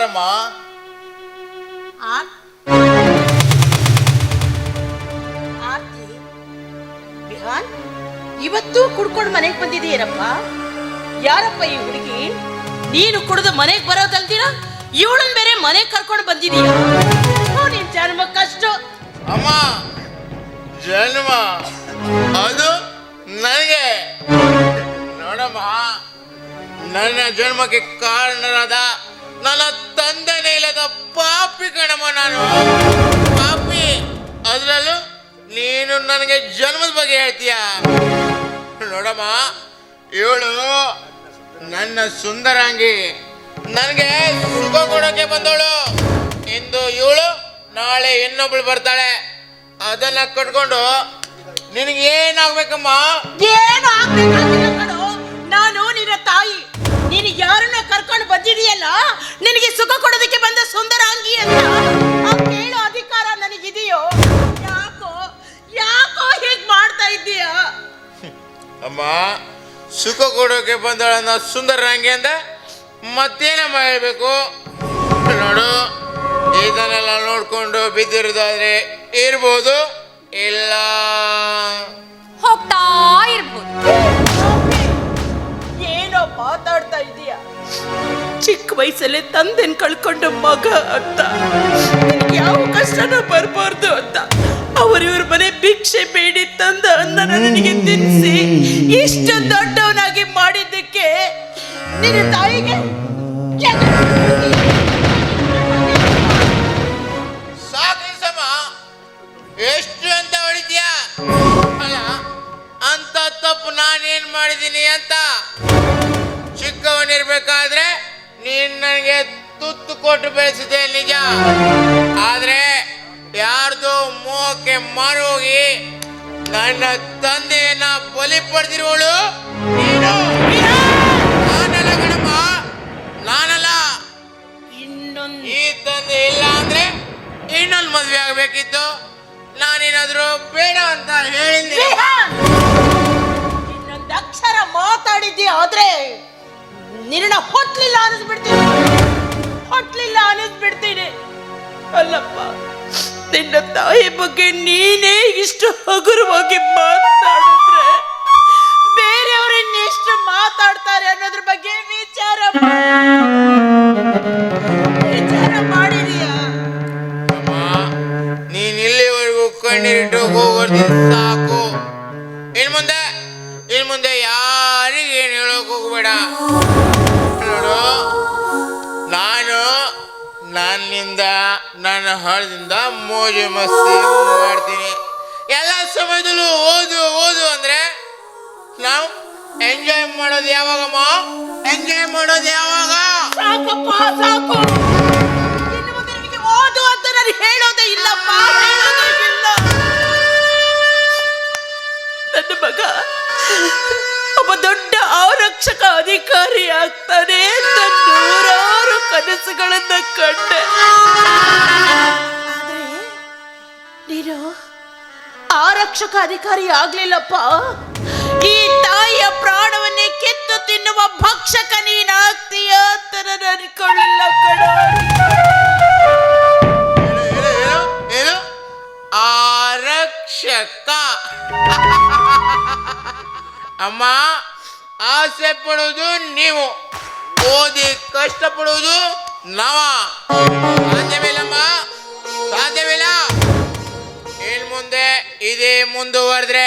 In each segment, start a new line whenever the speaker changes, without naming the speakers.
ಯಾರಮ್ಮ?
ಬಿಹಾನ್, ಇವತ್ತು ಕುಡ್ಕೊಂಡು ಮನೆಗೆ ಬಂದಿದೀಯನಪ್ಪ. ಯಾರಪ್ಪ ಈ ಹುಡುಗಿ? ನೀನು ಕುಡಿದು ಮನೆಗೆ ಬರೋದಲ್ದಿರ ಇವಳನ್ ಬೇರೆ ಮನೆಗೆ ಕರ್ಕೊಂಡು ಬಂದಿದೀಯ. ನಿನ್ ಜನ್ಮ ಕಷ್ಟ.
ಅಮ್ಮ, ಜನ್ಮ ಅದು ನನಗೆ. ನೋಡಮ್ಮ, ನನ್ನ ಜನ್ಮಕ್ಕೆ ಕಾರಣರಾದ ನನ್ನ ತಂದೆನೇ ಇಲ್ಲದ ಪಾಪಿ ಕಣಮ್ಮ ನಾನು. ಪಾಪಿ. ಅದ್ರಲ್ಲೂ ನೀನು ನನಗೆ ಜನ್ಮದ ಬಗ್ಗೆ ಹೇಳ್ತೀಯ? ನೋಡಮ್ಮ, ಇವಳು ನನ್ನ ಸುಂದರಾಂಗಿ, ನನಗೆ ಸುಖ ಕೊಡೋಕೆ ಬಂದವಳು. ಇಂದು ಇವಳು, ನಾಳೆ ಇನ್ನೊಬ್ಳು ಬರ್ತಾಳೆ. ಅದನ್ನ ಕಟ್ಕೊಂಡು ನಿನಗೆ ಏನಾಗ್ಬೇಕಮ್ಮ?
ಏನು ಆಗ್ಬೇಕಾಗಿಲ್ಲ ಕಣೋ. ನಾನು ನಿನ್ನ ತಾಯಿ. ನೀನು ಯಾರನ್ನ ಕರ್ಕೊಂಡು ಬಂದಿದೀಯಲ್ಲ, ನಿನಗೆ ಸುಖ ಕೊಡೋದಕ್ಕೆ ಬಂದ ಸುಂದರಾಂಗಿ ಅಂತ ಕೇಳೋ ಅಧಿಕಾರ ನನಗಿದೆಯೋ? ಯಾಕೋ ಯಾಕೋ ಹೀಗೆ ಮಾಡ್ತಾ ಇದ್ದೀಯ?
ಅಮ್ಮ, ಸುಖ ಕೊಡೋಕೆ ಬಂದಳನ್ನ ಸುಂದರಾಂಗಿ ಅಂತ ಮತ್ತೇನಮ್ಮ ಹೇಳ್ಬೇಕು? ನೋಡು, ಇದನ್ನೆಲ್ಲ ನೋಡ್ಕೊಂಡು ಬಿದ್ದಿರೋದಾದ್ರೆ ಇರ್ಬೋದು, ಇಲ್ಲ
ಹೋಗ್ತಾ ಇರ್ಬೋದು.
ಏನೋ ಮಾತಾಡ್ತಾ ಇದೀಯ? ಚಿಕ್ಕ ವಯಸ್ಸಲ್ಲೇ ತಂದೆನ್ ಕಳ್ಕೊಂಡ ಮಗ ಅಂತ, ಯಾವ ಕಷ್ಟನೂ ಬರ್ಬಾರ್ದು ಅಂತ ಅವ್ರ ಮನೆ ಭಿಕ್ಷೆ ಬೇಡಿ ತಂದ ಅನ್ನ ನನಗೆ ತಿನ್ನಿಸಿ ಇಷ್ಟು ದೊಡ್ಡವನಾಗಿ ಮಾಡಿದ್ದಕ್ಕೆ ನಿನ್ನ ತಾಯಿಗೆ
ಸಾಕಿಸಮ್ಮ. ಎಷ್ಟು ಅಂತ ಹೊಡಿತೀಯ? ಅಲ್ಲ, ಅಂತ ತಪ್ಪು ನಾನೇನ್ ಮಾಡಿದ್ದೀನಿ ಅಂತ? ಚಿಕ್ಕವನಿರ್ಬೇಕಾದ್ರೆ ನೀನ್ ನನಗೆ ತುತ್ತು ಕೊಟ್ಟು ಬೆಳೆಸಿದೆ ನಿಜ. ಆದ್ರೆ ಯಾರ್ದೋ ಮೋಹಕ್ಕೆ ಮಾರೋಗಿ ನನ್ನ ತಂದೆಯನ್ನ ಬಲಿ ಪಡೆದಿರುವಳು ನೀನು. ನಾನಲ್ಲ ಕಣಮ್ಮ, ನಾನಲ್ಲ. ಈ ತಂದೆ ಇಲ್ಲ ಅಂದ್ರೆ ಇನ್ನೊಂದು ಮದ್ವೆ ಆಗ್ಬೇಕಿತ್ತು. ನಾನೇನಾದ್ರೂ ಬೇಡ ಅಂತ ಹೇಳಿದ್ದೆ.
ಇನ್ನೊಂದು ಅಕ್ಷರ ಮಾತಾಡಿದ್ದೆ ಆದ್ರೆ ನಿನ್ನ ಹೊಟ್ಲಿಲ್ಲ ಅನ್ನಿಸ್ಬಿಡ್ತೀನಿ. ಅಲ್ಲಪ್ಪ, ನಿನ್ನ ತಾಯಿ ಬಗ್ಗೆ ನೀನೇ ಇಷ್ಟು ಹಗುರವಾಗಿ ಮಾತಾಡಿದ್ರೆ ಬೇರೆಯವರು ಇನ್ನೆಷ್ಟು ಮಾತಾಡ್ತಾರೆ ಅನ್ನೋದ್ರ ಬಗ್ಗೆ ವಿಚಾರ ಮಾಡಿದೀಯಾ?
ಅಮ್ಮ, ನೀನ್ ಇಲ್ಲಿವರೆಗೂ ಕಣ್ಣೀರಿಟ್ಟು ಹೋಗೋದು ಸಾಕು. ಇನ್ ಮುಂದೆ ಯಾರಿಗೇನು ಹೇಳೋಕೆ ಹೋಗ್ಬೇಡ. ನೋಡು, ನಾನು ನನ್ನಿಂದ ನನ್ನ ಹಣದಿಂದ ಮೋಜು ಮಸ್ತಿ ಮಾಡ್ತೀನಿ. ಎಲ್ಲ ಸಮಯದಲ್ಲೂ ಓದು ಅಂದ್ರೆ ನಾವು ಎಂಜಾಯ್ ಮಾಡೋದು ಯಾವಾಗಮ್ಮ? ಎಂಜಾಯ್ ಮಾಡೋದು ಯಾವಾಗ?
ಸಾಕಪ್ಪ, ಸಾಕು. ಇನ್ನು ಮುಂದೆ ನಿನಗೆ ಓದು ಅಂತ ನಾನು ಹೇಳೋದೇ ಇಲ್ಲಪ್ಪ, ಹೇಳೋದೇ ಇಲ್ಲ. ನನ್ನ ಮಗ ಒಬ್ಬ ದೊಡ್ಡ ಆರಕ್ಷಕ ಅಧಿಕಾರಿ ಆಗ್ತಾನೆ ಅಂತ ನೂರಾರು ಕನಸುಗಳನ್ನ ಕಂಡೆ. ಆದ್ರೆ ನೀನು ಆರಕ್ಷಕ ಅಧಿಕಾರಿ ಆಗ್ಲಿಲ್ಲಪ್ಪ. ಈ ತಾಯಿಯ ಪ್ರಾಣವನ್ನೇ ಕಿತ್ತು ತಿನ್ನುವ ಭಕ್ಷಕ ನೀನಾಗ್ತೀಯ ಅಂತ ನಾನು ಅನ್ಕೊಳ್ಳಿಲ್ಲ ಕಣ.
ಏನು ಆರಕ್ಷಕ? ಅಮ್ಮ, ಆಸೆ ಪಡೋದು ನೀವು, ಓದಿ ಕಷ್ಟಪಡುವುದು ನಾವ. ಸಾಧ್ಯವಿಲ್ಲಮ್ಮ, ಸಾಧ್ಯವಿಲ್ಲ. ಇನ್ ಮುಂದೆ ಇದೇ ಮುಂದುವರೆದ್ರೆ,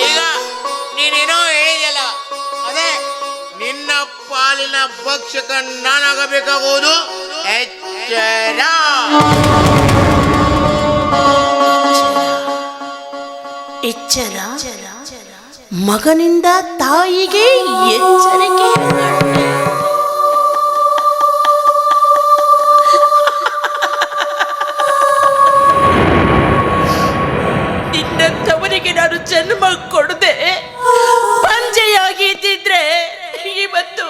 ಈಗ ನೀನೇನೋ ಹೇಳಿದೆಯಲ್ಲ, ಅದೇ ನಿನ್ನ ಪಾಲಿನ ಭಕ್ಷಕ ನಾನಾಗಬೇಕಾಗುವುದು ಎಚ್ಚರ.
ಎಚ್ಚರ ಮಗನಿಂದ ತಾಯಿಗೆ ಎಚ್ಚರಿಕೆ. ನಿನ್ನಂಥವನಿಗೆ ನಾನು ಜನ್ಮ ಕೊಡದೆ ಪಂಜೆಯಾಗಿದ್ದಿದ್ರೆ ಇವತ್ತು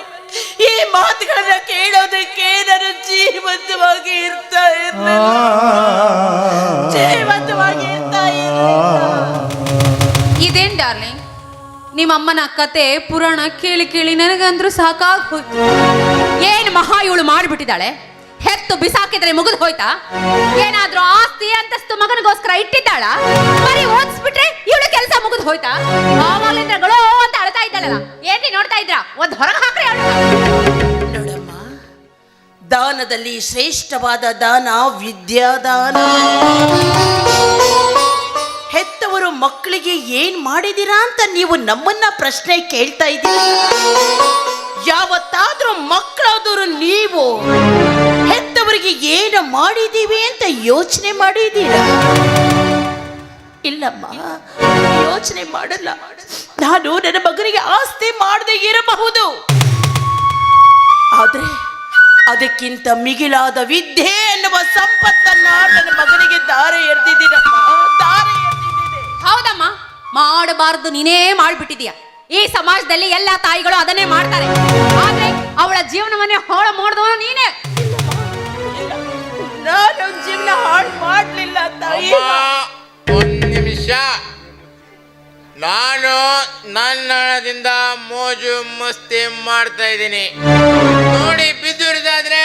ಈ ಮಾತುಗಳನ್ನ ಕೇಳೋದಕ್ಕೆ ನಾನು ಜೀವಂತವಾಗಿ ಇರ್ತಾ ಇರಲಿಲ್ಲ.
ಇದೇನ್ ಡಾರ್ಲಿಂಗ್, ನಿಮ್ಮಮ್ಮನ ಕತೆ ಪುರಾಣ ಕೇಳಿ ಕೇಳಿ ನನಗಂದ್ರೂ ಸಾಕಾಗೋಯ್ತು. ಏನ್ ಮಹಾ ಇವಳು ಮಾಡಿಬಿಟ್ಟಿದ್ದಾಳೆ. ಹೆತ್ತು ಬಿಸಾಕಿದ್ರೆ ಮುಗಿದು ಹೋಯ್ತಾ? ಏನಾದ್ರೂ ಆಸ್ತಿ ಅಂತಸ್ತು ಮಗನಿಗೋಸ್ಕರ ಇಟ್ಟಿದ್ದಾಳ? ಬರೀ ಓದಿಸ್ಬಿಟ್ರೆ ಇವಳು ಕೆಲಸ ಮುಗಿದು ಹೋಯ್ತಾ? ಆವಾಗಲಿಂದ ಗಳೋ ಅಂತ ಅಳ್ತಾ ಇದ್ದಾಳಲ್ಲ, ಏನ್ರಿ ನೋಡ್ತಾ ಇದ್ರ? ಒಂದ್ ಹೊರಗೆ ಹಾಕ್ರಿ ಅವಳು.
ನೋಡಮ್ಮ, ದಾನದಲ್ಲಿ ಶ್ರೇಷ್ಠವಾದ ದಾನ ವಿದ್ಯಾದಾನ. ಹೆತ್ತವರು ಮಕ್ಕಳಿಗೆ ಏನ್ ಮಾಡಿದೀರಾ ಅಂತ ನೀವು ನಮ್ಮನ್ನ ಪ್ರಶ್ನೆ ಕೇಳ್ತಾ ಇದ್ದೀರಾ? ಯಾವತ್ತಾದ್ರೂ ಮಕ್ಕಳಾದವರು ನೀವು ಹೆತ್ತವರಿಗೆ ಏನು ಮಾಡಿದೀವಿ ಅಂತ ಯೋಚನೆ ಮಾಡಿದ್ದೀರಾ? ಇಲ್ಲಮ್ಮ, ಯೋಚನೆ ಮಾಡಲ್ಲ. ನಾನು ನನ್ನ ಮಗನಿಗೆ ಆಸ್ತಿ ಮಾಡದೆ ಇರಬಹುದು, ಆದ್ರೆ ಅದಕ್ಕಿಂತ ಮಿಗಿಲಾದ ವಿದ್ಯೆ ಎನ್ನುವ ಸಂಪತ್ತನ್ನ ನನ್ನ ಮಗನಿಗೆ ದಾರೆ ಎರೆದಿದ್ದೀನಮ್ಮ, ದಾರೆ ಎರೆದಿದ್ದೀನಿ.
ಹೌದಮ್ಮ, ಮಾಡಬಾರದು ನೀನೇ ಮಾಡ್ಬಿಟ್ಟಿದೀಯ. ಈ ಸಮಾಜದಲ್ಲಿ ಎಲ್ಲ ತಾಯಿಗಳು ಅದನ್ನೇ ಮಾಡ್ತಾರೆ, ಆದ್ರೆ ಅವಳ ಜೀವನವನ್ನೇ ಹಾಳು ಮಾಡಿದವನು ನೀನೇ.
ನಾನು ಜೀವನ ಹಾಳು ಮಾಡ್ಲಿಲ್ಲ ತಾಯಿ.
ಒಂದ್ ನಿಮಿಷ, ನಾನು ನನ್ನ ಹಣದಿಂದ ಮೋಜು ಮಸ್ತಿ ಮಾಡ್ತಾ ಇದ್ದೀನಿ. ನೋಡಿ, ಬಿದ್ದುರಿದಾದ್ರೆ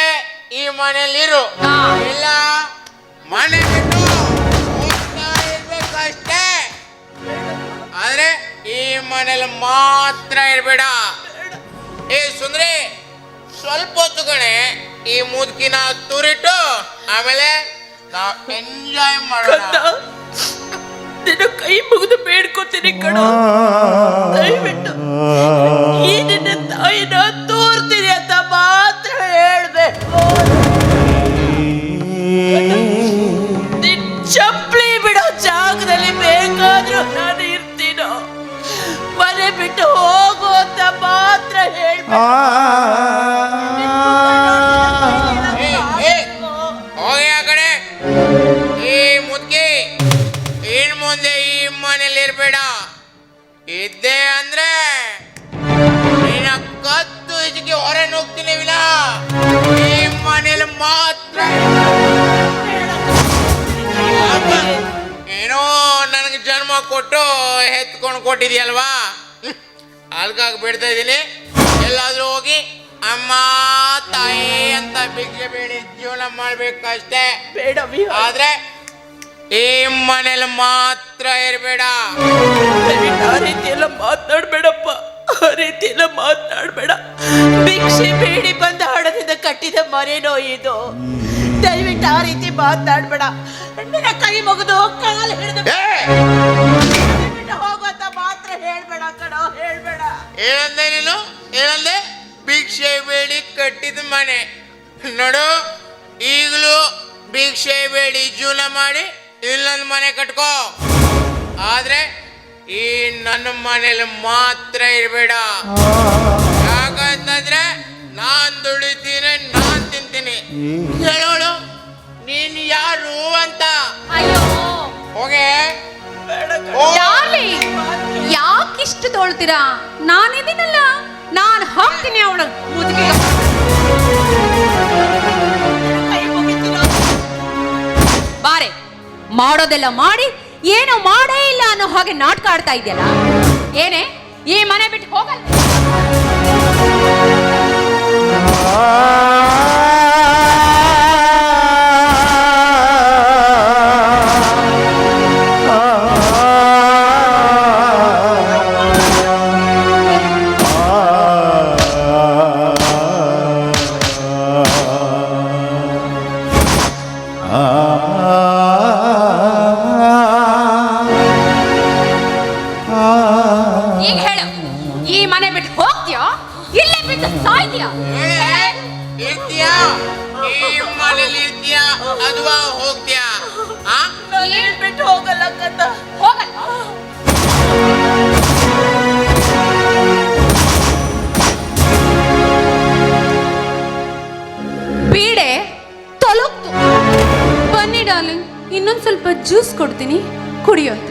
ಈ ಮನೇಲಿರು,
ಹಾ.
ಇಲ್ಲ ಮನೆ ಬಿಟ್ಟು ಹೋಗ್ತಾ ಇರ್ಬೇಕಷ್ಟೇ. ಆದ್ರೆ ಈ ಮನೇಲಿ ಮಾತ್ರ ಇರ್ಬೇಡ. ಏ ಸುಂದ್ರಿ, ಸ್ವಲ್ಪ ಹೊತ್ತು ಕಣೆ ಈ ಮುದುಕಿನ ತುರಿಟ್ಟು ಆಮೇಲೆ ನಾವು ಎಂಜಾಯ್ ಮಾಡೋಣ.
ನಿನ್ನ ಕೈ ಮುಗಿದು ಬೇಡ್ಕೊತೀನಿ ಕಣ, ದಯವಿಟ್ಟು ಈ ನಿನ್ನ ತಾಯಿನ ತೋರ್ತೀನಿ ಅಂತ ಮಾತ್ರ ಹೇಳ್ಬೇಕು. ನಿನ್ ಚಪ್ಪಲಿ ಬಿಡೋ ಜಾಗದಲ್ಲಿ ಬೇಕಾದ್ರೂ ನಾನು ಇರ್ತೀನೋ, ಮನೆ ಬಿಟ್ಟು ಹೋಗು ಅಂತ ಮಾತ್ರ ಹೇಳ್ಬೇಕು.
ಹೋಗಿ ಆ ಕಡೆ. ಈ ಮುದ್ಕಿ ಇನ್ ಮುಂದೆ ಈ ಮನೇಲಿ ಇರ್ಬೇಡ. ಇದ್ದೆ ಅಂದ್ರೆ ನಿನ್ನ ಕತ್ತು ಇದಕ್ಕೆ ಹೊರ ನುಗ್ತೀನಿ. ವಿನ ಈ ಮನೇಲಿ ಮಾತ್ರ ಏನೋ ನನಗೆ ಜನ್ಮ ಕೊಟ್ಟು ಎತ್ಕೊಂಡು ಕೊಟ್ಟಿದ್ಯಲ್ವಾ, ಅಲ್ಗಾಗಿ ಬಿಡ್ತಾ ಇದ್ದೀನಿ. ಎಲ್ಲಾದ್ರೂ ಹೋಗಿ ಅಮ್ಮ ತಾಯಿ ಅಂತ ಭಿಕ್ಷೆ ಬೇಡಿ ಜೀವನ ಮಾಡ್ಬೇಕಷ್ಟೇ.
ಬೇಡ
ಆದ್ರೆ ಈ ಮನೇಲಿ ಮಾತ್ರ ಇರ್ಬೇಡ.
ಆ ರೀತಿ ಎಲ್ಲ ಮಾತನಾಡ್ಬೇಡಪ್ಪ, ಆ ರೀತಿ ಎಲ್ಲ ಮಾತನಾಡ್ಬೇಡ. ಭಿಕ್ಷೆ ಬೇಡಿ ಬಂದ ಹಣದಿಂದ ಕಟ್ಟಿದ ಮನೇನೋ ಇದು. ದಯವಿಟ್ಟು ಆ ರೀತಿ ಮಾತನಾಡ್ಬೇಡ. ನಿನ್ನ ಕೈ ಮುಗಿದು ಕಾಲು ಹಿಡಿದು ಹೋಗುವಂತ ಮಾತ್ರ ಹೇಳ್ಬೇಡ ಕಣೋ, ಹೇಳ್ಬೇಡ.
ಏನಂದೆ ನೀನು? ಏನಂದೆ? ಭಿಕ್ಷೆ ಬೇಡಿ ಕಟ್ಟಿದ ಮನೆ ನೋಡು. ಈಗಲೂ ಭಿಕ್ಷೆ ಬೇಡಿ ಜೀವನ ಮಾಡಿ ಇಲ್ಲೊಂದು ಮನೆ ಕಟ್ಕೋ. ಆದ್ರೆ ಈ ನನ್ನ ಮನೇಲಿ ಮಾತ್ರ ಇರ್ಬೇಡ. ಯಾಕಂತಂದ್ರೆ ನಾನ್ ದುಡಿತೀನಿ, ನಾನ್ ತಿಂತೀನಿ. ಹೇಳೋಳು ನೀನ್ ಯಾರು ಅಂತ.
ಅಯ್ಯೋ
ಹೋಗೆ.
ಯಾಕಿಷ್ಟು ತೋಳ್ತೀರಾ? ನಾನಿದ್ದೀನಲ್ಲ, ನಾನು ಹಾಕ್ತೀನಿ ಅವಳ ಮುದುಕಿ. ಬಾರೆ, ಮಾಡೋದೆಲ್ಲ ಮಾಡಿ ಏನೋ ಮಾಡೇ ಇಲ್ಲ ಅನ್ನೋ ಹಾಗೆ ನಾಟಕ ಆಡ್ತಾ ಇದೆಯಲ್ಲ. ಏನೇ ಈ ಮನೆ ಬಿಟ್ಟು ಹೋಗಲ್ಲ? ಈಗ ಹೇಳು, ಈ ಮನೆ ಬಿಟ್ಟು ಹೋಗ್ತೀಯೋ ಇಲ್ಲೇ ಬಿಟ್ಟು ಸಾಯ್ತೀಯಾ?
ಇರ್ತೀಯಾ? ಈ ಮನೇಲಿ ಇರ್ತೀಯಾ ಅಥವಾ ಹೋಗ್ತೀಯಾ?
ಬಿಟ್ಟು ಹೋಗಲ್ಲ ಕತ್ತ,
ಹೋಗಲ್ಲ. ಬೀಡೆ ತೊಲಗ್ತು. ಬನ್ನಿ ಡಾರ್ಲಿಂಗ್, ಇನ್ನೊಂದು ಸ್ವಲ್ಪ ಜ್ಯೂಸ್ ಕೊಡ್ತೀನಿ, ಕುಡಿಯೋಂತ.